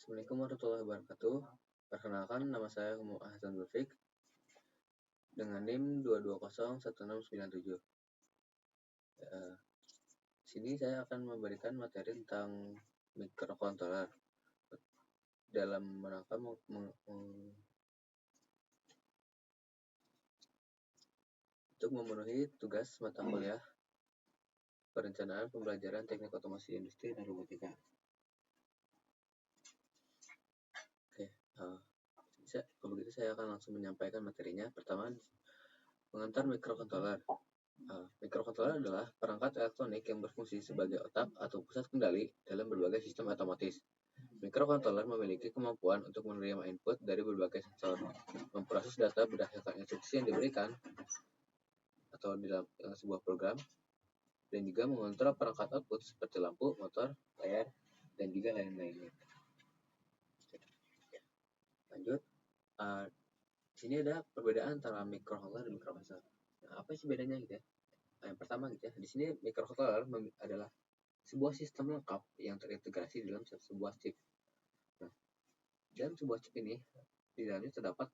Assalamualaikum warahmatullahi wabarakatuh. Perkenalkan, nama saya Muhammad Hasan Zulfik dengan NIM 2201697. Sini saya akan memberikan materi tentang microcontroller dalam rangka untuk memenuhi tugas mata kuliah perencanaan pembelajaran teknik otomasi industri dan robotika. Kalau begitu saya akan langsung menyampaikan materinya. Pertama, pengantar microcontroller. Microcontroller adalah perangkat elektronik yang berfungsi sebagai otak atau pusat kendali dalam berbagai sistem otomatis. Microcontroller memiliki kemampuan untuk menerima input dari berbagai sensor, memproses data berdasarkan instruksi yang diberikan atau di dalam sebuah program, dan juga mengontrol perangkat output seperti lampu, motor, layar, dan juga lain-lainnya. Lanjut, di sini ada perbedaan antara microcontroller dan microprocessor. Nah, apa sih bedanya gitu ya? Yang pertama gitu ya, di sini microcontroller adalah sebuah sistem lengkap yang terintegrasi dalam sebuah chip. Nah, dalam sebuah chip ini, di dalamnya terdapat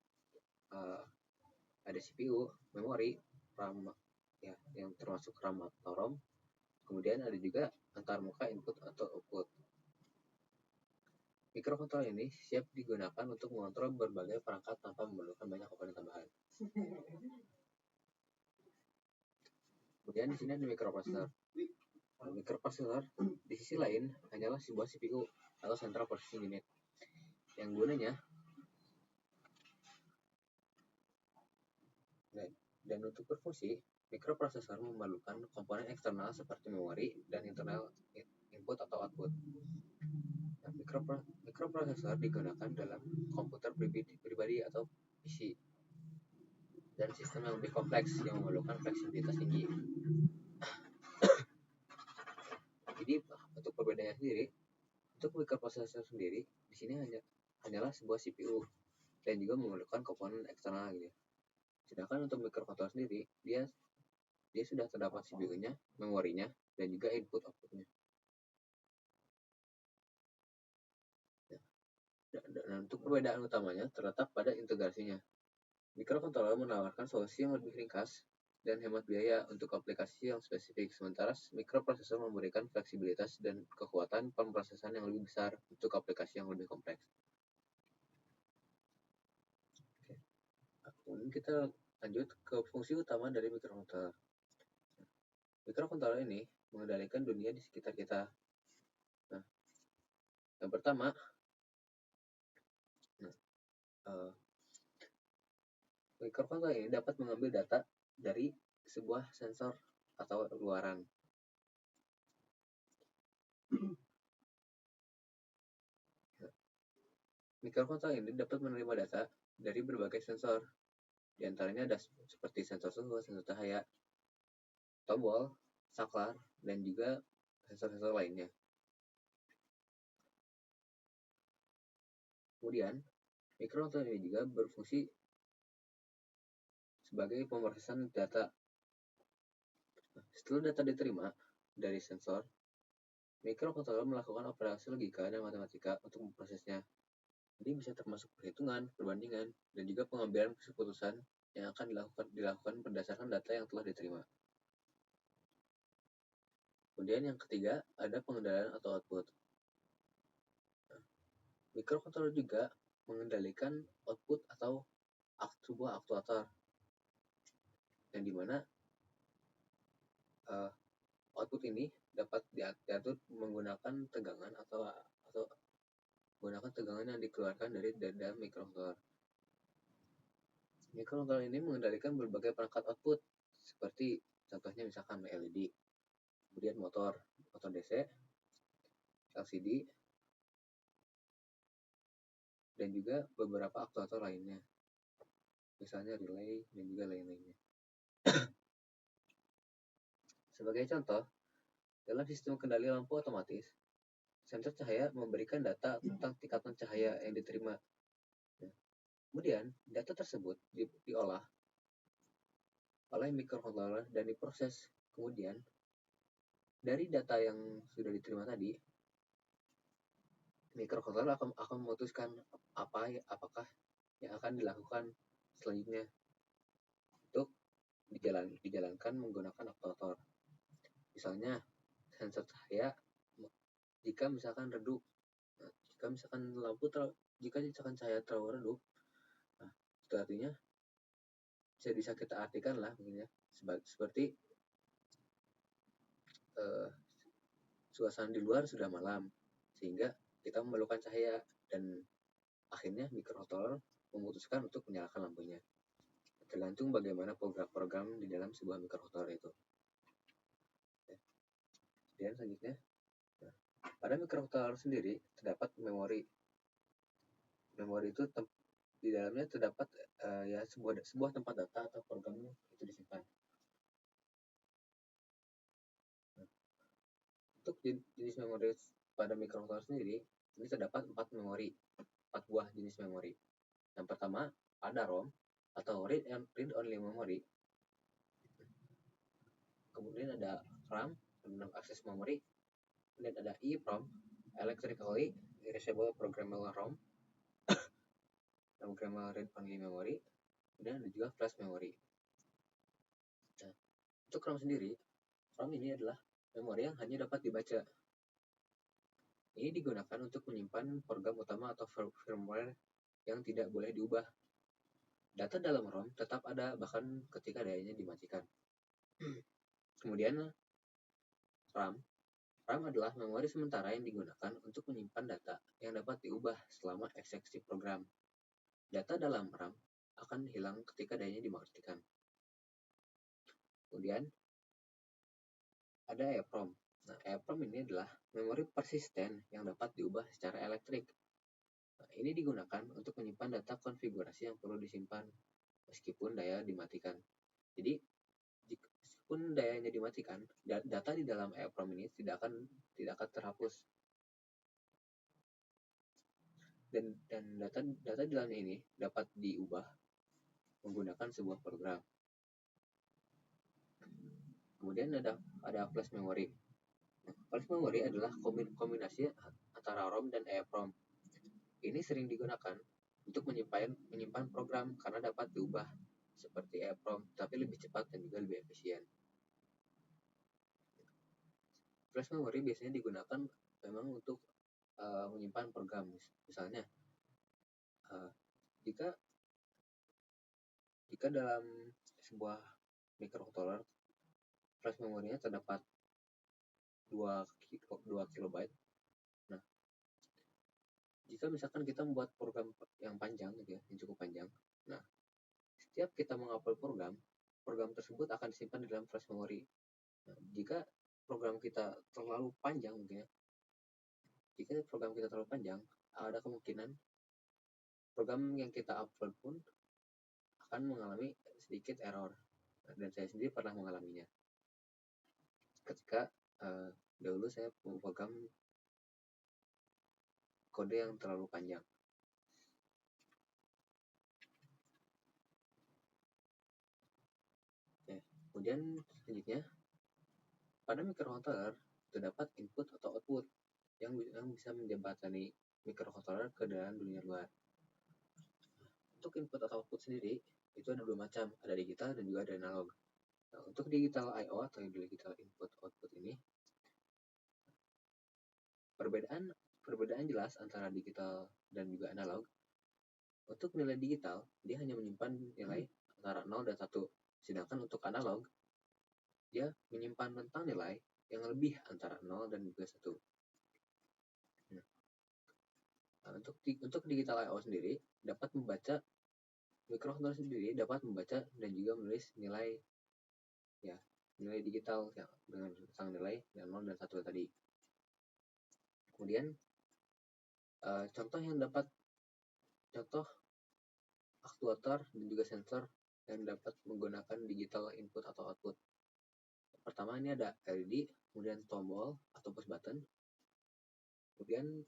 ada CPU, memori, RAM, ya, yang termasuk RAM atau ROM. Kemudian ada juga antarmuka input atau output. Microcontroller ini siap digunakan untuk mengontrol berbagai perangkat tanpa memerlukan banyak komponen tambahan. Kemudian di sini ada microprocessor. Microprocessor di sisi lain hanyalah sebuah CPU atau Central Processing Unit yang gunanya dan untuk berfungsi, microprocessor memerlukan komponen eksternal seperti memori dan internal input atau output. Nah, microprocessor digunakan dalam komputer pribadi atau PC dan sistem yang lebih kompleks yang memerlukan fleksibilitas tinggi. Jadi untuk perbedaannya sendiri, untuk microprocessor sendiri di sini hanyalah sebuah CPU dan juga memerlukan komponen eksternal gitu. Sedangkan untuk microcontroller sendiri, dia sudah terdapat CPU-nya, memorinya, dan juga input output-nya. Dan untuk perbedaan utamanya terletak pada integrasinya. Microcontroller menawarkan solusi yang lebih ringkas dan hemat biaya untuk aplikasi yang spesifik, sementara microprocessor memberikan fleksibilitas dan kekuatan pemrosesan yang lebih besar untuk aplikasi yang lebih kompleks. Kemudian kita lanjut ke fungsi utama dari microcontroller. Microcontroller ini mengendalikan dunia di sekitar kita. Nah, yang pertama, microcontroller ini dapat mengambil data dari sebuah sensor atau luaran. Microcontroller ini dapat menerima data dari berbagai sensor. Di antaranya ada seperti sensor suhu, sensor cahaya, tombol, saklar, dan juga sensor-sensor lainnya. Kemudian, microcontroller ini juga berfungsi sebagai pemrosesan data. Setelah data diterima dari sensor, microcontroller melakukan operasi logika dan matematika untuk memprosesnya. Jadi bisa termasuk perhitungan, perbandingan, dan juga pengambilan keputusan yang akan dilakukan berdasarkan data yang telah diterima. Kemudian yang ketiga, ada pengendalian atau output. Microcontroller juga mengendalikan output atau sebuah aktuator, yang dimana output ini dapat diatur menggunakan tegangan atau menggunakan tegangan yang dikeluarkan dari dalam microcontroller. Microcontroller ini mengendalikan berbagai perangkat output, seperti contohnya misalkan LED, kemudian motor DC, LCD, dan juga beberapa aktuator lainnya, misalnya relay dan juga lain-lainnya. Sebagai contoh, dalam sistem kendali lampu otomatis, sensor cahaya memberikan data tentang tingkatan cahaya yang diterima. Kemudian, data tersebut diolah oleh microcontroller dan diproses. Kemudian, dari data yang sudah diterima tadi, Microcontroller akan memutuskan apakah yang akan dilakukan selanjutnya untuk dijalankan menggunakan aktuator. Misalnya sensor cahaya, jika misalkan redup, jika misalkan cahaya terlalu redup, nah, itu artinya bisa kita artikan lah mungkin ya seperti suasana di luar sudah malam sehingga kita memerlukan cahaya, dan akhirnya microcontroller memutuskan untuk menyalakan lampunya. Tergantung bagaimana program di dalam sebuah microcontroller itu. Dan selanjutnya, pada microcontroller sendiri terdapat memori. Memori itu di dalamnya terdapat ya sebuah tempat data atau programnya itu disimpan. Untuk jenis memori pada microcontroller sendiri, ini terdapat 4 buah jenis memori. Yang pertama ada ROM atau read only memory. Kemudian ada RAM, random access memory. Kemudian ada EEPROM, electrically erasable programmable ROM, programmable read only memory. Kemudian ada juga flash memory. Nah, untuk ROM sendiri, ROM ini adalah memori yang hanya dapat dibaca. Ini digunakan untuk menyimpan program utama atau firmware yang tidak boleh diubah. Data dalam ROM tetap ada bahkan ketika dayanya dimatikan. Kemudian RAM. RAM adalah memori sementara yang digunakan untuk menyimpan data yang dapat diubah selama eksekusi program. Data dalam RAM akan hilang ketika dayanya dimatikan. Kemudian ada EEPROM. Nah, EEPROM ini adalah memori persisten yang dapat diubah secara elektrik. Nah, ini digunakan untuk menyimpan data konfigurasi yang perlu disimpan meskipun daya dimatikan. Jadi, meskipun dayanya dimatikan, data di dalam EEPROM ini tidak akan terhapus. Dan data di dalamnya ini dapat diubah menggunakan sebuah program. Kemudian ada flash memory. Flash memory adalah kombinasi antara ROM dan EEPROM. Ini sering digunakan untuk menyimpan program karena dapat diubah seperti EEPROM, tapi lebih cepat dan juga lebih efisien. Flash memory biasanya digunakan memang untuk menyimpan program. Misalnya, jika dalam sebuah microcontroller flash memorinya terdapat 2 kilobyte. Nah, jika misalkan kita membuat program yang panjang gitu ya, yang cukup panjang. Nah, setiap kita mengupload program tersebut akan disimpan di dalam flash memory. Nah, jika program kita terlalu panjang mungkin ya. Jika program kita terlalu panjang, ada kemungkinan program yang kita upload pun akan mengalami sedikit error. Dan saya sendiri pernah mengalaminya. Ketika dahulu saya memprogram kode yang terlalu panjang. Kemudian selanjutnya, pada microcontroller terdapat input atau output yang bisa menjembatani microcontroller ke dalam dunia luar. Untuk input atau output sendiri itu ada 2 macam, ada digital dan juga ada analog. Nah, untuk digital I/O atau digital input output ini perbedaan jelas antara digital dan juga analog. Untuk nilai digital, dia hanya menyimpan nilai antara 0 dan 1. Sedangkan untuk analog, dia menyimpan rentang nilai yang lebih antara 0 dan juga 1. Nah, untuk digital I/O sendiri dapat membaca, microcontroller sendiri dapat membaca dan juga menulis nilai digital ya, dengan rentang nilai yang 0 dan 1 tadi. Kemudian contoh aktuator dan juga sensor yang dapat menggunakan digital input atau output. Pertama ini ada LED, kemudian tombol atau push button, kemudian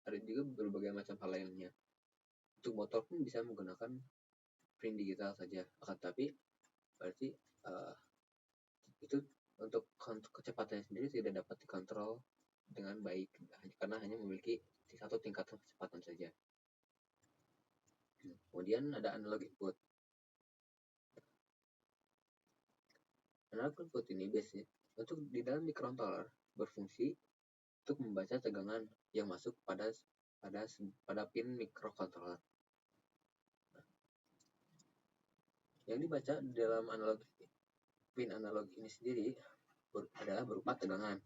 ada juga berbagai macam hal lainnya. Untuk motor pun bisa menggunakan print digital saja, akan tapi berarti itu untuk kecepatannya sendiri tidak dapat dikontrol dengan baik karena hanya memiliki satu tingkat kecepatan saja. Kemudian ada analog input. Analog input ini biasanya untuk di dalam microcontroller berfungsi untuk membaca tegangan yang masuk pada pin microcontroller. Yang dibaca dalam pin analog ini sendiri adalah berupa tegangan.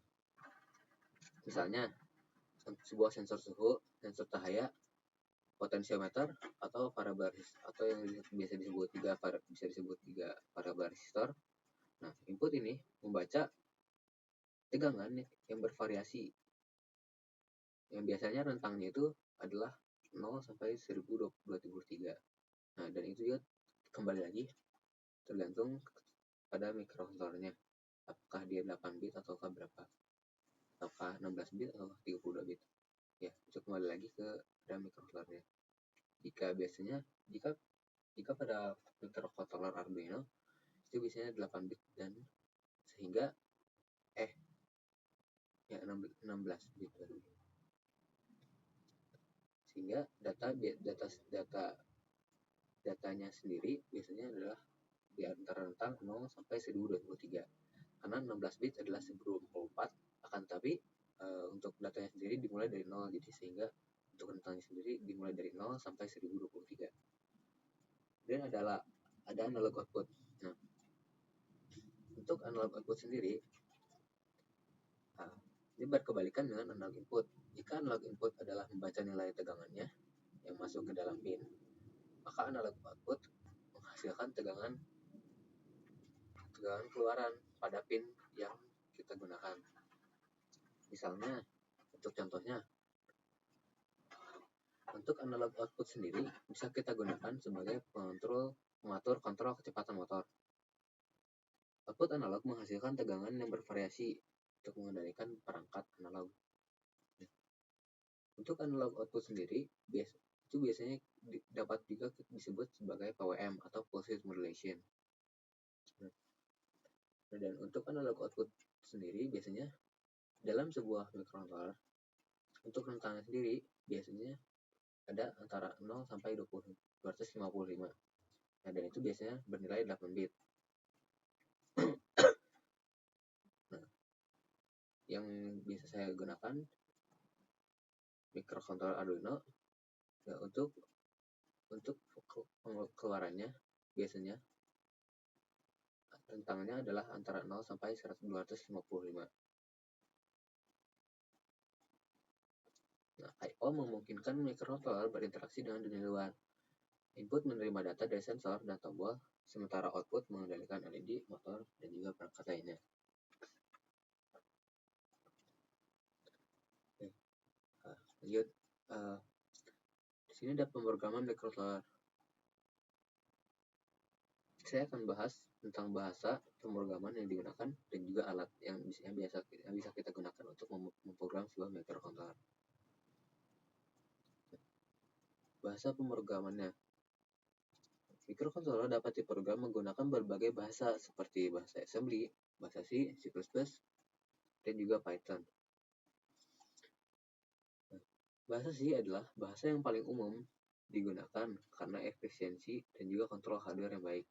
Misalnya sebuah sensor suhu, sensor cahaya, potensiometer atau variabel atau yang bisa disebut tiga variabel resistor. Nah, input ini membaca tegangan yang bervariasi. Yang biasanya rentangnya itu adalah 0 sampai 1023. Nah, dan itu juga kembali lagi tergantung pada microcontrollernya. Apakah dia 8 bit ataukah berapa? Apakah 16 bit atau 32 bit? Ya, itu kembali lagi ke microcontrollernya. Jika pada microcontroller Arduino itu biasanya 8 bit dan sehingga 16 bit baru. Sehingga datanya sendiri biasanya adalah di antara rentang 0 sampai 1023. Karena 16 bit adalah 1024, akan tapi untuk datanya sendiri dimulai dari 0, jadi sehingga untuk rentangnya sendiri dimulai dari 0 sampai 1023. Dan ada analog output. Nah, untuk analog output sendiri ini berkebalikan dengan analog input. Jika analog input adalah membaca nilai tegangannya yang masuk ke dalam pin, maka analog output menghasilkan tegangan keluaran pada pin yang kita gunakan. Misalnya, untuk contohnya, untuk analog output sendiri bisa kita gunakan sebagai pengatur kontrol kecepatan motor. Output analog menghasilkan tegangan yang bervariasi untuk mengendalikan perangkat analog. Untuk analog output sendiri, itu biasanya dapat juga disebut sebagai PWM atau pulse width modulation. Dan untuk analog output sendiri biasanya dalam sebuah microcontroller untuk rentangnya sendiri biasanya ada antara 0 sampai 255. Nah, dan itu biasanya bernilai 8 bit. Nah, yang biasa saya gunakan microcontroller Arduino ya, untuk keluarannya biasanya rentangnya adalah antara 0 sampai 255. Nah, I/O memungkinkan microcontroller berinteraksi dengan dunia luar. Input menerima data dari sensor dan tombol, sementara output mengendalikan LED, motor, dan juga perangkat lainnya. Lanjut, di sini ada pemrograman microcontroller. Saya akan bahas tentang bahasa pemrograman yang digunakan dan juga alat yang bisa kita gunakan untuk memprogram sebuah microcontroller. Bahasa pemrogramannya. Microcontroller dapat diprogram menggunakan berbagai bahasa seperti bahasa assembly, bahasa C, C++, dan juga Python. Bahasa C adalah bahasa yang paling umum digunakan karena efisiensi dan juga kontrol hardware yang baik.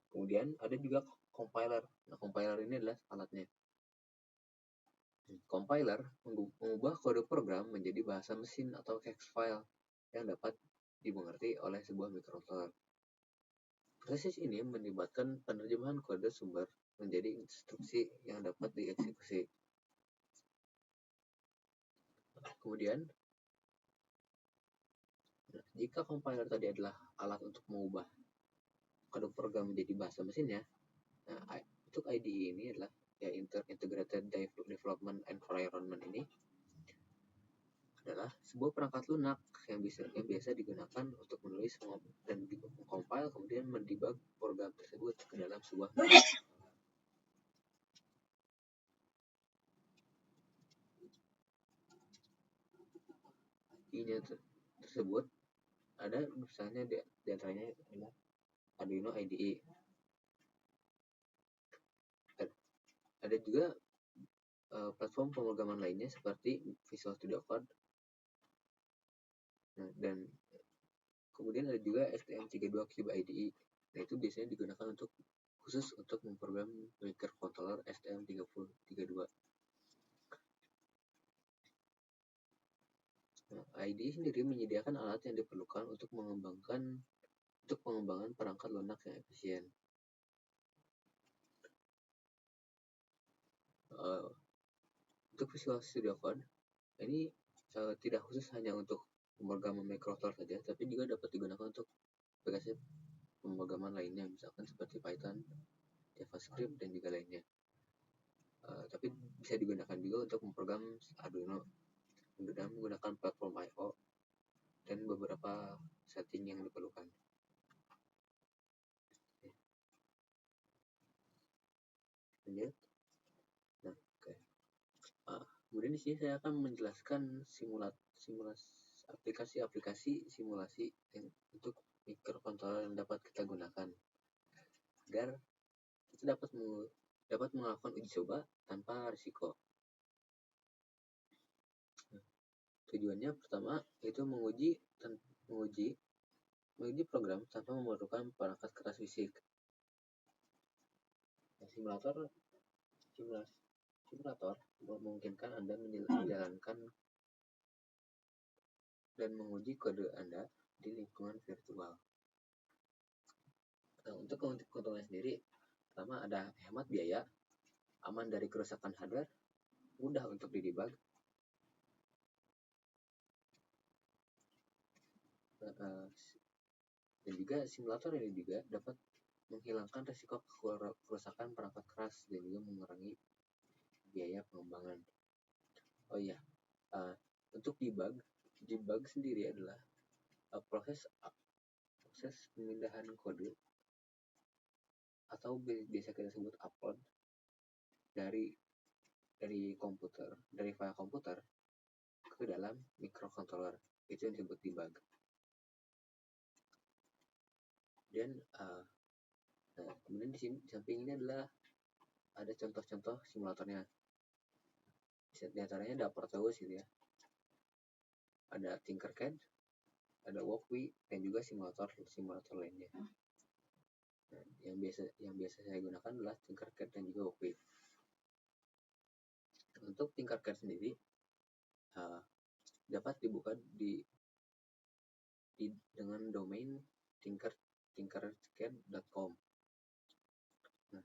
Kemudian ada juga compiler. Nah, compiler ini adalah alatnya. Compiler mengubah kode program menjadi bahasa mesin atau hex file yang dapat dimengerti oleh sebuah microcontroller. Proses ini melibatkan penerjemahan kode sumber menjadi instruksi yang dapat dieksekusi. Kemudian, jika compiler tadi adalah alat untuk mengubah kode program menjadi bahasa mesinnya, nah, untuk IDE ini adalah Integrated Development Environment ini adalah sebuah perangkat lunak yang biasa digunakan untuk menulis dan mengcompile kemudian mendebug program tersebut ke dalam sebuah IDE tersebut ada misalnya di antaranya adalah Arduino IDE. Ada juga platform pemrograman lainnya seperti Visual Studio Code. Nah, dan kemudian ada juga STM32 Cube IDE. Nah, itu biasanya digunakan khusus untuk memprogram microcontroller STM32. Nah, IDE sendiri menyediakan alat yang diperlukan untuk pengembangan perangkat lunak yang efisien. Untuk Visual Studio Code ini tidak khusus hanya untuk pemrograman microcontroller saja, tapi juga dapat digunakan untuk aplikasi pemrograman lainnya, misalkan seperti Python, JavaScript, dan juga lainnya. Tapi bisa digunakan juga untuk memprogram Arduino dengan menggunakan platform I/O dan beberapa setting yang diperlukan. Lanjut. Nah, oke. Kemudian di sini saya akan menjelaskan aplikasi-aplikasi simulasi untuk microcontroller yang dapat kita gunakan agar kita dapat melakukan uji coba tanpa risiko. Tujuannya pertama yaitu menguji program tanpa memerlukan perangkat keras fisik. Simulator memungkinkan Anda menjalankan dan menguji kode Anda di lingkungan virtual. Nah, untuk keuntungannya sendiri, pertama ada hemat biaya, aman dari kerusakan hardware, mudah untuk didebug, dan juga simulator ini juga dapat menghilangkan risiko kerusakan perangkat keras dan juga mengurangi biaya pengembangan. Oh iya, untuk debug sendiri adalah proses pemindahan kode atau biasa kita sebut upload dari file komputer ke dalam microcontroller. Itu yang disebut debug. Dan kemudian di samping ini adalah ada contoh-contoh simulatornya. Di antaranya ada Proteus gitu ya. Ada Tinkercad, ada Walkwi, dan juga simulator lainnya. Nah, yang biasa saya gunakan adalah Tinkercad dan juga Walkwi. Untuk Tinkercad sendiri dapat dibuka dengan domain tinkercad.com. Nah,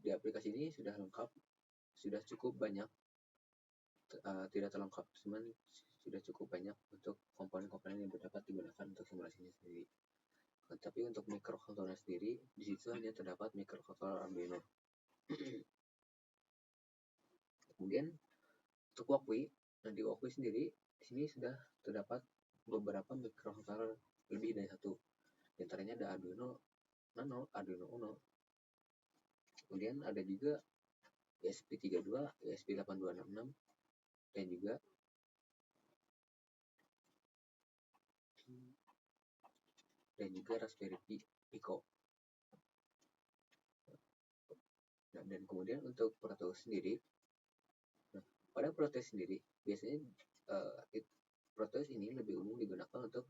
di aplikasi ini sudah lengkap, sudah cukup banyak, tidak terlengkap, cuman sudah cukup banyak untuk komponen-komponen yang dapat digunakan untuk simulasinya sendiri. Tapi untuk microcontroller sendiri, di situ hanya terdapat microcontroller Arduino. Kemudian untuk Walkwi, di Walkwi sendiri, di sini sudah terdapat beberapa microcontroller lebih dari satu. Di antaranya ada Arduino Nano, Arduino Uno. Kemudian ada juga ESP32, ESP8266, dan juga Raspberry Pi Pico. Nah, dan kemudian untuk Proteus sendiri, pada Proteus sendiri biasanya Proteus ini lebih umum digunakan untuk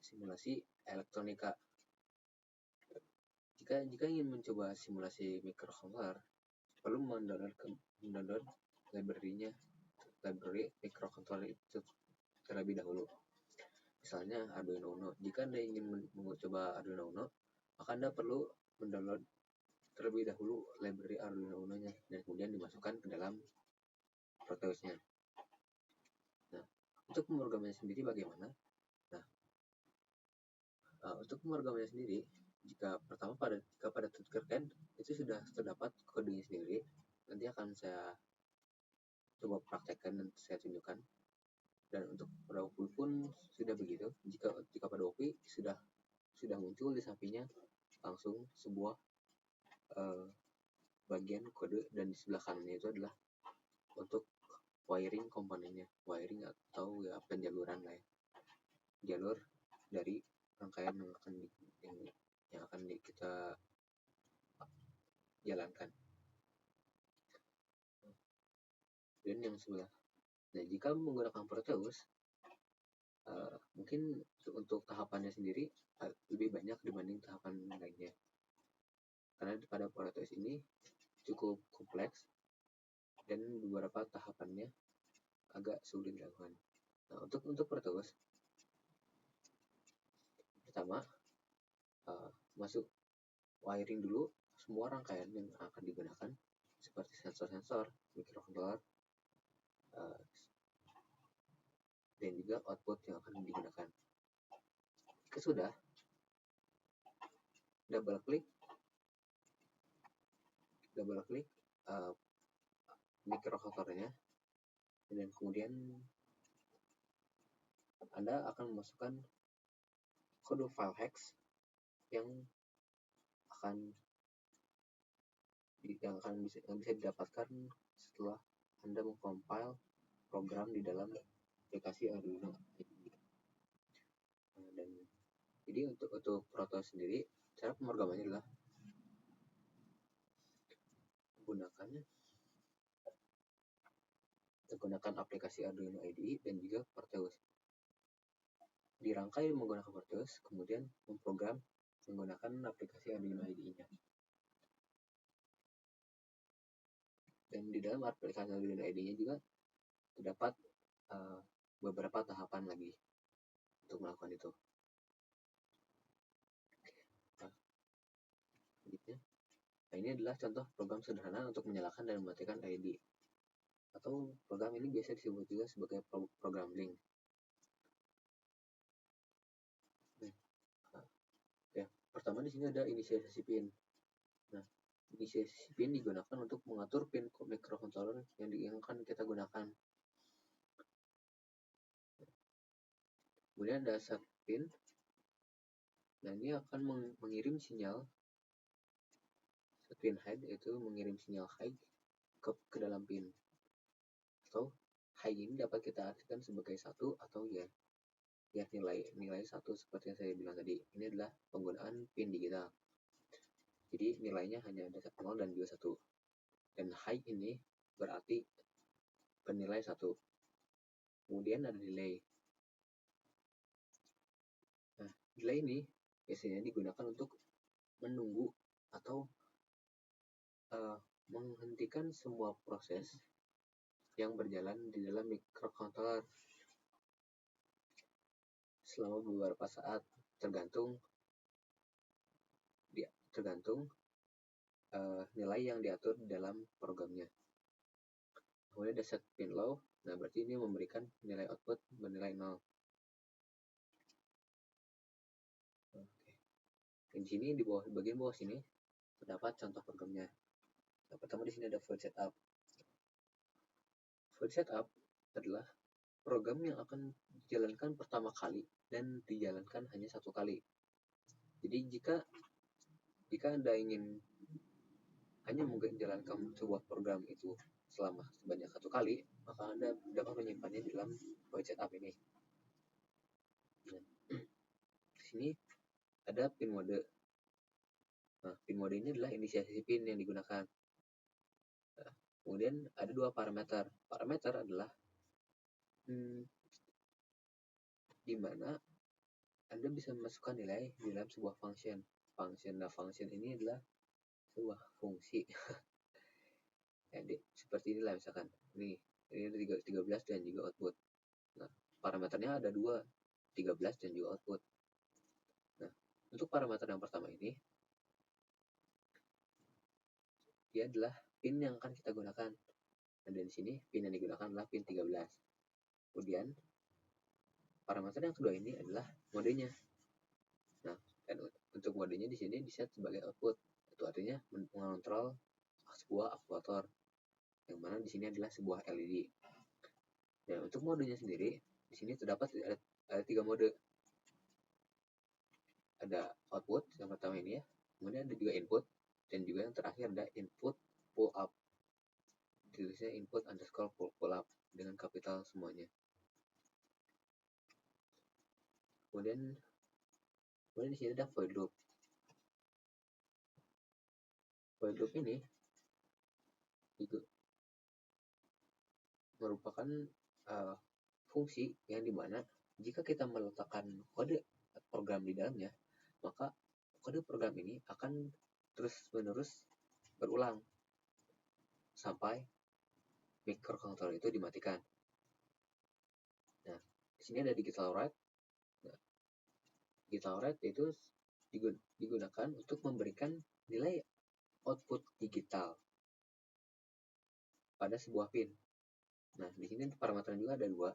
simulasi elektronika. Jika ingin mencoba simulasi microcontroller, perlu mendownload library microcontroller itu terlebih dahulu. Misalnya Arduino Uno. Jika Anda ingin mencoba Arduino Uno, maka Anda perlu mendownload terlebih dahulu library Arduino Uno-nya dan kemudian dimasukkan ke dalam Proteus-nya. Nah, untuk pemrogramannya sendiri bagaimana? Nah, untuk pemrogramannya sendiri, jika pada Tinkercad itu sudah terdapat kodenya sendiri, nanti akan saya coba praktekkan dan saya tunjukkan. Dan untuk pada Walkwi pun sudah begitu. Jika pada Walkwi sudah muncul di sampingnya langsung sebuah bagian kode, dan di sebelah kanannya itu adalah untuk wiring komponennya, wiring atau ya penjaluran lah ya, jalur dari rangkaian yang akan kita jalankan. kemudian yang sebelah. Nah, jika menggunakan Proteus, mungkin untuk tahapannya sendiri lebih banyak dibanding tahapan lainnya. Karena pada Proteus ini cukup kompleks dan beberapa tahapannya agak sulit dilakukan. Nah, untuk Proteus, pertama masuk wiring dulu semua rangkaian yang akan digunakan seperti sensor-sensor, microcontroller, dan juga output yang akan digunakan. Jika sudah, double klik microcontrollernya, dan kemudian Anda akan memasukkan kode file hex yang bisa didapatkan setelah Anda mengcompile program di dalam aplikasi Arduino. Dan jadi untuk Proteus sendiri, cara pemrogramannya adalah menggunakan aplikasi Arduino IDE dan juga Proteus. Dirangkai menggunakan Proteus, kemudian memprogram menggunakan aplikasi Arduino IDE-nya. Dan di dalam aplikasi Arduino IDE-nya juga terdapat beberapa tahapan lagi untuk melakukan itu. Nah, ini adalah contoh program sederhana untuk menyalakan dan mematikan LED. Atau program ini biasa disebut juga sebagai program link. Pertama di sini ada inisiasi pin. Nah, inisiasi pin digunakan untuk mengatur pin microcontroller yang akan kita gunakan. Kemudian ada set pin. Nah, ini akan mengirim sinyal set pin high, yaitu mengirim sinyal high ke dalam pin. Atau high ini dapat kita artikan sebagai 1 atau ya nilai 1 seperti yang saya bilang tadi. Ini adalah penggunaan pin digital. Jadi nilainya hanya ada 0 dan juga 1. Dan high ini berarti bernilai 1. Kemudian ada delay. Nah, delay ini biasanya digunakan untuk menunggu atau menghentikan semua proses yang berjalan di dalam microcontroller selama beberapa saat, tergantung nilai yang diatur di dalam programnya. Kemudian ada set pin low. Nah, berarti ini memberikan nilai output bernilai 0. Dan di sini di bagian bawah sini terdapat contoh programnya. Yang pertama di sini ada void setup. Void setup adalah program yang akan dijalankan pertama kali dan dijalankan hanya 1 kali. Jadi jika Anda ingin hanya menjalankan sebuah program itu selama sebanyak 1 kali, maka Anda dapat menyimpannya di dalam void setup ini. Nah, di sini ada pin mode. Nah, pin mode ini adalah inisiasi pin yang digunakan. Nah, kemudian ada 2 parameter. Parameter adalah di mana Anda bisa memasukkan nilai di dalam sebuah function. Function ini adalah sebuah fungsi. Jadi seperti inilah misalkan. Ini 13 dan juga output. Nah, parameternya ada 2, 13 dan juga output. Nah, untuk parameter yang pertama ini, dia adalah pin yang akan kita gunakan. Dan di sini pin yang digunakan adalah pin 13. Kemudian parameter yang kedua ini adalah modenya. Nah, dan untuk modenya di sini diset sebagai output. Itu artinya mengontrol sebuah aktuator, yang mana di sini adalah sebuah LED. Dan untuk modenya sendiri, di sini terdapat ada 3 mode. Ada output yang pertama ini ya, kemudian ada juga input, dan juga yang terakhir ada input pull up. Tulisnya input underscore pull up dengan kapital semuanya. Kemudian di sini ada void loop. Void loop ini merupakan fungsi yang dimana jika kita meletakkan kode program di dalamnya, maka kode program ini akan terus-menerus berulang sampai microcontroller itu dimatikan. Nah, di sini ada digital write. Nah, digital write itu digunakan untuk memberikan nilai output digital pada sebuah pin. Nah, di sini parameter juga ada dua.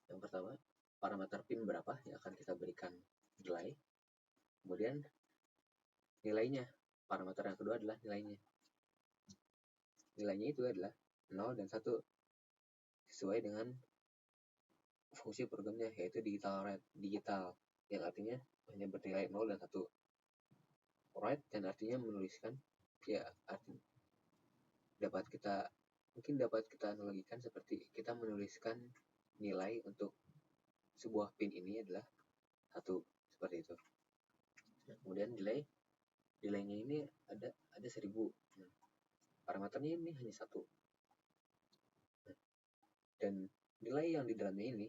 Yang pertama, parameter pin berapa yang akan kita berikan nilai. Kemudian nilainya. Parameter yang kedua adalah nilainya. Nilainya itu adalah 0 dan 1 sesuai dengan fungsi programnya, yaitu digital write, digital yang artinya hanya bernilai 0 dan 1. Write dan artinya menuliskan, ya artinya mungkin dapat kita analogikan seperti kita menuliskan nilai untuk sebuah pin ini adalah 1, seperti itu. Nah, kemudian delaynya ini ada 1000. Nah, parameternya ini hanya 1. Nah, dan nilai yang di dalamnya ini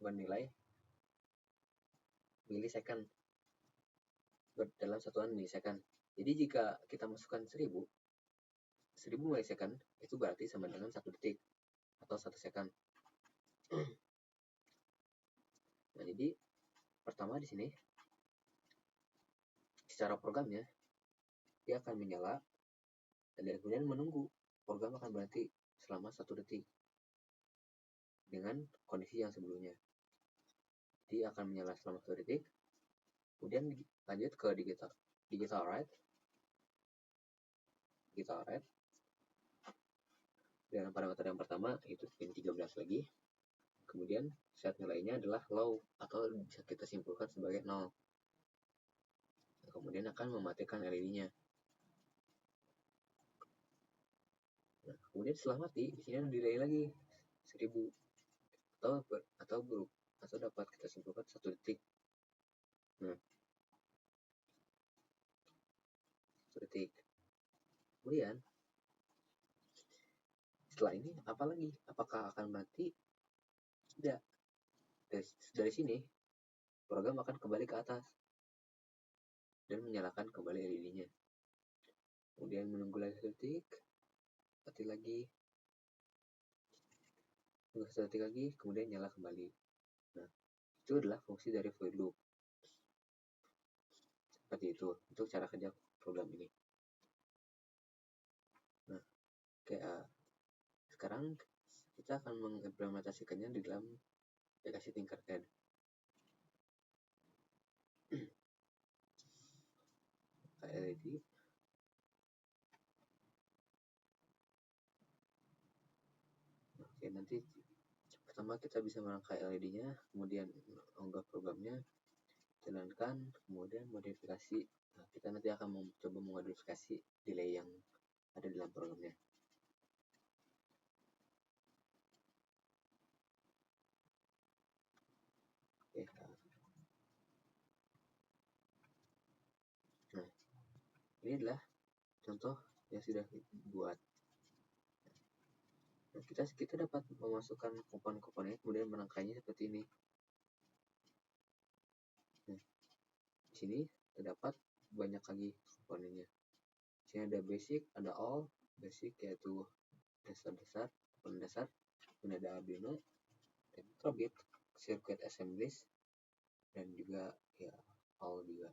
bukan nilai milisecond, dalam satuan milisecond. Jadi jika kita masukkan 1000 milisecond itu berarti sama dengan 1 detik atau 1 second. Nah, jadi pertama di sini secara programnya dia akan menyala dan kemudian menunggu. Program akan berhenti selama 1 detik dengan kondisi yang sebelumnya. Dia akan menyala selama 1 detik, kemudian lanjut ke digital write. Dan parameter yang pertama itu pin 13 lagi. Kemudian set nilainya adalah low atau bisa kita simpulkan sebagai 0. Kemudian akan mematikan LED-nya. Nah, kemudian setelah mati, di sini ada delay lagi 1000 atau dapat kita simpulkan 1 detik. Nah, 1 detik. Kemudian setelah ini apa lagi? Apakah akan mati? Tidak. Dari sini program akan kembali ke atas dan menyalakan kembali LED-nya. Kemudian menunggu lagi 1 detik, mati lagi, tunggu 1 detik lagi, kemudian nyala kembali. Nah, itu adalah fungsi dari void loop. Seperti itu untuk cara kerja program ini. Nah, sekarang kita akan mengimplementasikannya di dalam aplikasi Tinkercad. LED. Oke, nanti pertama kita bisa merangkai LED-nya, kemudian unggah programnya, jalankan, kemudian modifikasi. Nah, kita nanti akan mencoba memodifikasi delay yang ada dalam programnya. Oke. Nah, ini adalah contoh yang sudah dibuat. Nah, kita dapat memasukkan komponen-komponen kemudian merangkainya seperti ini. Nah, di sini terdapat banyak lagi komponennya. Di sini ada basic, ada all. Basic yaitu dasar-dasar, komponen dasar. Kemudian ada Arduino, dan microbit, circuit assemblies, dan juga ya all juga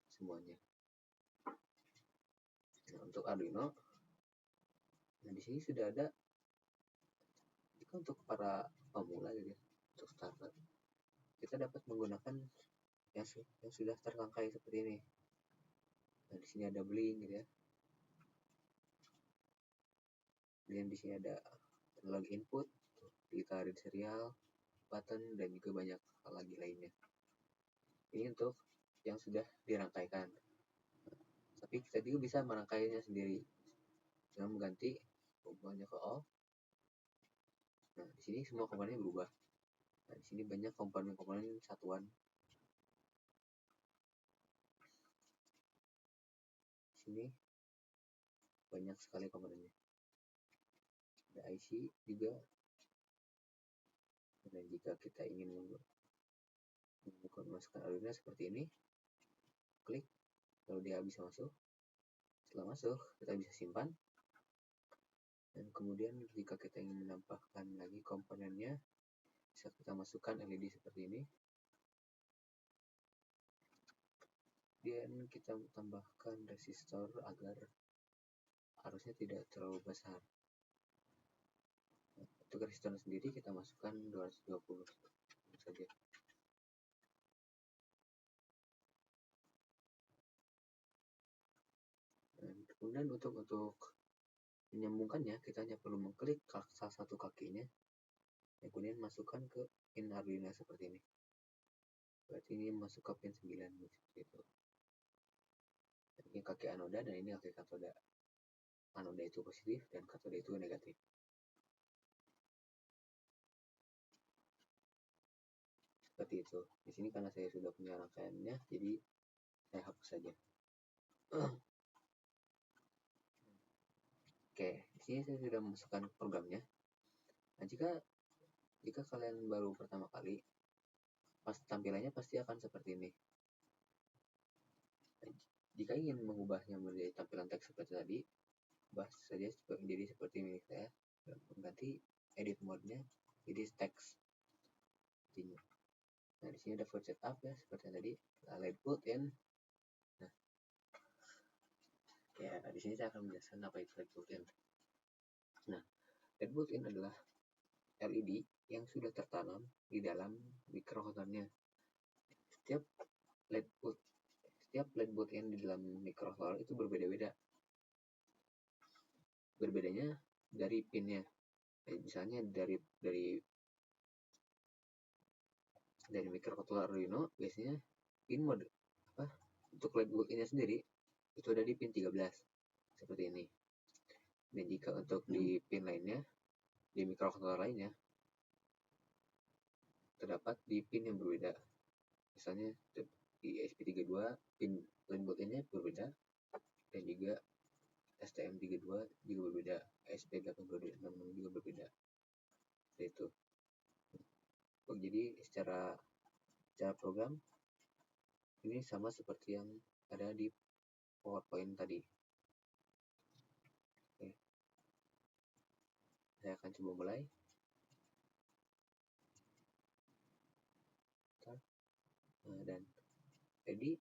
semuanya. Nah, untuk Arduino, nah di sini sudah ada. Jika untuk para pemula gitu ya, untuk starter, kita dapat menggunakan yang sudah terangkai seperti ini. Nah, di sini ada blink gitu ya. Dan di sini ada analog input, digital read serial, button, dan juga banyak hal lagi lainnya. Ini untuk yang sudah dirangkaikan. Tapi kita juga bisa merangkainya sendiri dengan mengganti komponennya ke all. Nah, di sini semua komponennya berubah. Nah, di sini banyak komponen-komponen satuan. Di sini banyak sekali komponennya. ada IC juga. Dan jika kita ingin memasukkan Arduino seperti ini, klik, lalu dia bisa masuk. Setelah masuk, kita bisa simpan. Dan kemudian jika kita ingin menambahkan lagi komponennya, bisa kita masukkan LED seperti ini. Dan kita tambahkan resistor agar arusnya tidak terlalu besar. Untuk resistor sendiri kita masukkan 220 saja. Dan kemudian untuk menyambungkannya, kita hanya perlu mengklik salah satu kakinya, dan kemudian masukkan ke pin Arduino seperti ini. Berarti ini masuk ke pin 9 seperti itu. Ini kaki anoda dan ini kaki katoda. Anoda itu positif dan katoda itu negatif. Seperti itu. Di sini karena saya sudah punya rangkaiannya, jadi saya hapus saja. Oke, di sini saya sudah memasukkan programnya. Nah, jika kalian baru pertama kali, tampilannya pasti akan seperti ini. Jika ingin mengubahnya menjadi tampilan teks seperti tadi, ubah saja jadi seperti milik saya, dan mengganti edit mode-nya jadi teks. Nah, di sini ada void setup ya, seperti tadi. LED built-in. Nah, ya di sini saya akan menjelaskan apa itu LED built-in. Nah, LED built-in adalah LED yang sudah tertanam di dalam microcontrollernya. Setiap LED built-in di dalam microcontroller itu berbeda-beda. Berbedanya dari pinnya. Misalnya dari microcontroller Arduino biasanya pin mode untuk LED built-innya sendiri itu ada di pin 13 seperti ini. Dan jika untuk di pin lainnya, di microcontroller lainnya, terdapat di pin yang berbeda. Misalnya di SP32 pin LED built-innya berbeda, dan juga STM32 juga berbeda, SP826 juga berbeda. Seperti itu. Jadi secara program ini sama seperti yang ada di PowerPoint tadi. Oke. Saya akan coba mulai. Dan ready.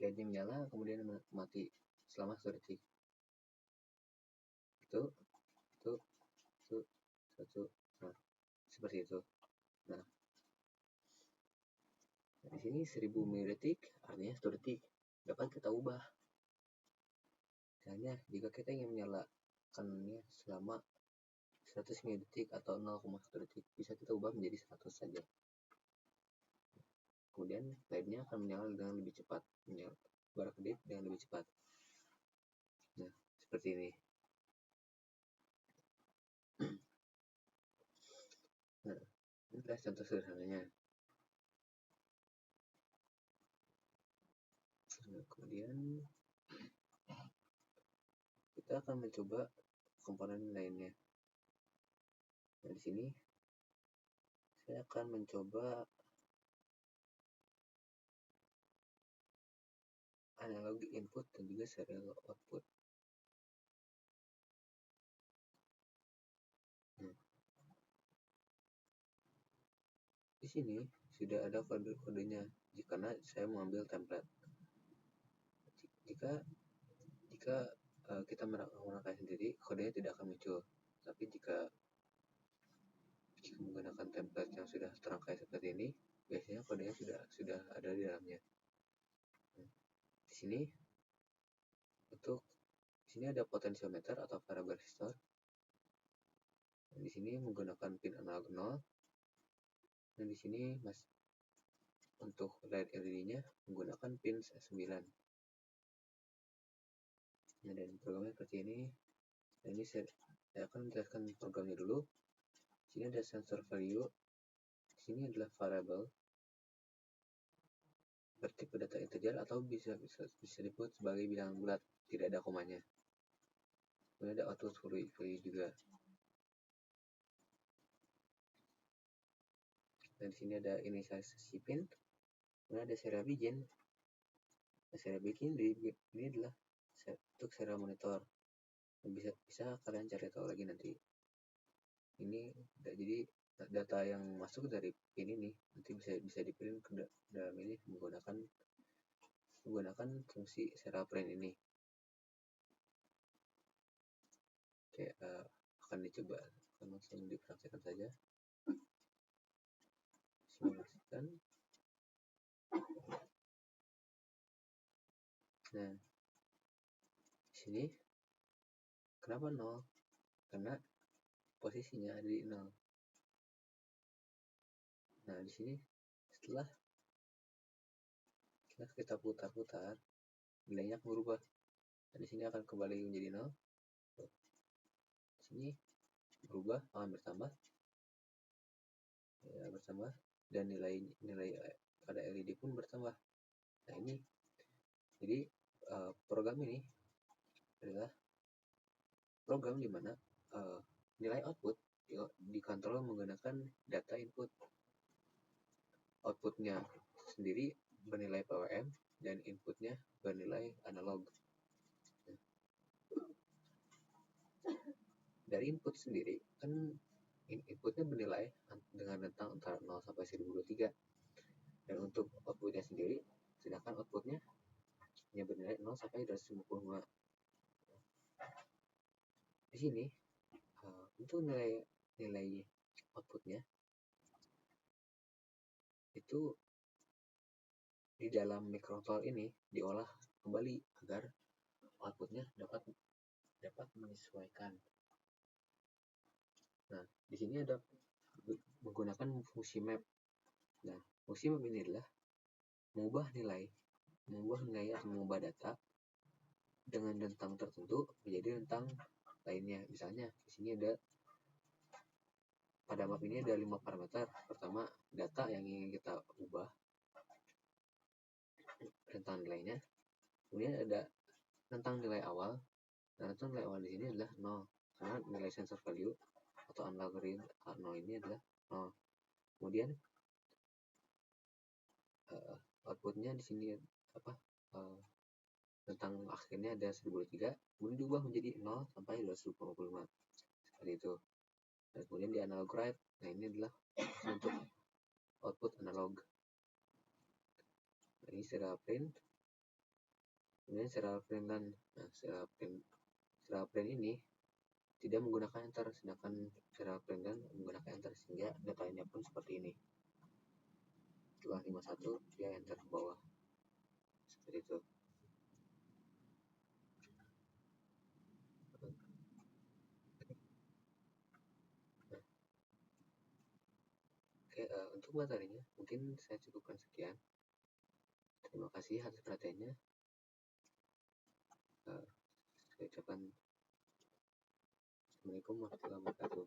LED menyala kemudian mati selama 1 detik. Itu. Nah, seperti itu. Nah, di sini 1000 milidetik artinya 1 detik. Dapat kita ubah. Misalnya jika kita ingin menyalakannya selama 100 milidetik atau 0,1 detik, bisa kita ubah menjadi 100 saja. Kemudian LED-nya akan menyala dengan lebih cepat, berkedip dengan lebih cepat. Nah, seperti ini. Nah, ini adalah contoh sederhananya. Nah, kemudian kita akan mencoba komponen lainnya. Nah, di sini saya akan mencoba analog input dan juga serial output. Nah, di sini sudah ada kode-kodenya karena saya mengambil template. Jika kita merangkai sendiri, kodenya tidak akan muncul. Tapi jika menggunakan template yang sudah terangkai seperti ini, biasanya kodenya sudah ada di dalamnya. Di sini ada potentiometer atau variable resistor. Di sini menggunakan pin analog 0. Dan di sini untuk LED LED-nya menggunakan pin 9. Nah, dan programnya seperti ini. Nah, ini saya akan menjelaskan programnya dulu. Di sini ada sensor value. Di sini adalah variable bertipe data integer atau bisa disebut sebagai bilangan bulat, tidak ada komanya. Kemudian ada output value juga. Dan di sini ada inisialisasi pin. Kemudian ada serial begin. Nah, serial begin ini adalah untuk serial monitor. Bisa kalian cari tahu lagi nanti. Ini jadi data yang masuk dari pin ini nanti bisa di-print ke dalam ini menggunakan fungsi serial print ini. Oke, akan dicoba, langsung dipraktikkan saja. Simulasikan. Nah, di sini kenapa 0? Karena posisinya ada di 0. Nah, di sini setelah kita putar-putar, nilainya akan berubah. Nah, di sini akan kembali menjadi 0. Di sini berubah, akan bertambah. Ya, bertambah, dan nilai pada LED pun bertambah. Nah, ini jadi program ini adalah program di mana nilai output dikontrol menggunakan data input. Outputnya sendiri bernilai PWM dan inputnya bernilai analog. Dari input sendiri kan inputnya bernilai dengan rentang antara 0 sampai 1023. Dan untuk outputnya sendiri, sedangkan outputnya hanya bernilai 0 sampai 255. Di sini untuk nilai outputnya itu di dalam microcontroller ini diolah kembali agar outputnya dapat menyesuaikan. Nah, di sini ada menggunakan fungsi map. Nah, fungsi map ini adalah mengubah nilai atau mengubah data dengan rentang tertentu menjadi rentang lainnya. Misalnya di sini pada map ini ada 5 parameter. Pertama, data yang ingin kita ubah, rentang nilainya. Kemudian ada rentang nilai awal. Nah, rentang nilai awal di sini adalah 0 karena nilai sensor value atau analog read 0 ini adalah 0. Kemudian outputnya di sini rentang akhirnya ada 1003, kemudian diubah menjadi 0 sampai 255 seperti itu. Dan kemudian di analog write, nah ini adalah untuk output analog. Nah, ini serial print, kemudian serial print run. Nah, serial print ini tidak menggunakan enter, sedangkan serial print run menggunakan enter, sehingga datanya pun seperti ini. Setelah 51 dia enter ke bawah seperti itu. Oke, untuk materinya mungkin saya cukupkan sekian. Terima kasih atas perhatiannya. Saya ucapkan Assalamualaikum warahmatullahi wabarakatuh.